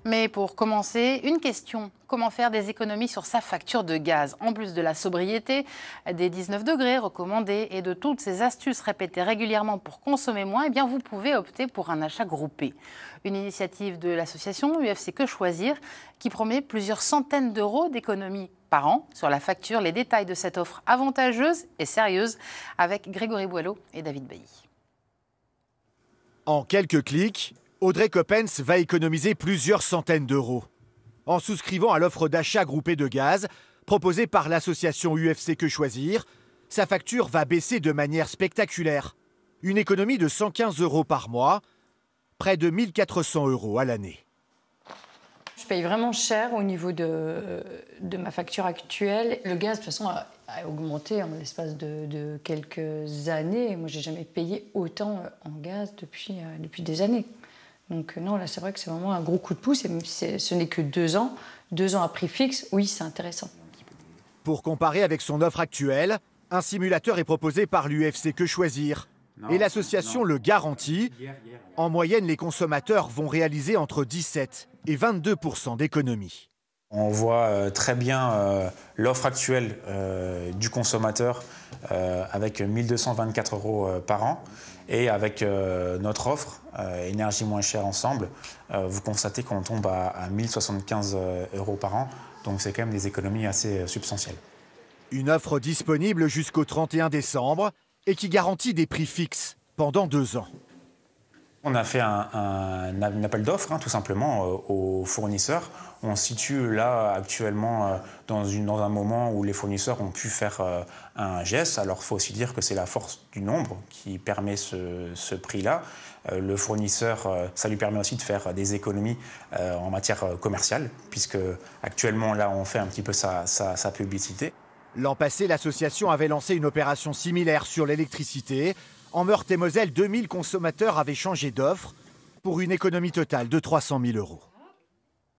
Mais pour commencer, une question. Comment faire des économies sur sa facture de gaz? En plus de la sobriété, des 19 degrés recommandés et de toutes ces astuces répétées régulièrement pour consommer moins, eh bien vous pouvez opter pour un achat groupé. Une initiative de l'association UFC Que Choisir qui promet plusieurs centaines d'euros d'économies par an sur la facture. Les détails de cette offre avantageuse et sérieuse avec Grégory Boileau et David Bailly. En quelques clics, Audrey Coppens va économiser plusieurs centaines d'euros. En souscrivant à l'offre d'achat groupé de gaz proposée par l'association UFC Que Choisir, sa facture va baisser de manière spectaculaire. Une économie de 115 euros par mois, près de 1 400 euros à l'année. Je paye vraiment cher au niveau de ma facture actuelle. Le gaz, de toute façon, a augmenté en l'espace de quelques années. Moi, j'ai jamais payé autant en gaz depuis des années. Donc non, là, c'est vrai que c'est vraiment un gros coup de pouce. Et ce n'est que 2 ans. 2 ans à prix fixe, oui, c'est intéressant. Pour comparer avec son offre actuelle, un simulateur est proposé par l'UFC Que Choisir. Et l'association le garantit. En moyenne, les consommateurs vont réaliser entre 17 et 22% d'économies. On voit très bien l'offre actuelle du consommateur avec 1 224 euros par an. Et avec notre offre, énergie moins chère ensemble, vous constatez qu'on tombe à 1 075 euros par an. Donc c'est quand même des économies assez substantielles. Une offre disponible jusqu'au 31 décembre et qui garantit des prix fixes pendant 2 ans. On a fait un appel d'offres, tout simplement, aux fournisseurs. On se situe là actuellement dans un moment où les fournisseurs ont pu faire un geste. Alors il faut aussi dire que c'est la force du nombre qui permet ce prix-là. Le fournisseur, ça lui permet aussi de faire des économies en matière commerciale, puisque actuellement là on fait un petit peu sa publicité. L'an passé, l'association avait lancé une opération similaire sur l'électricité. En Meurthe-et-Moselle, 2000 consommateurs avaient changé d'offre pour une économie totale de 300 000 euros.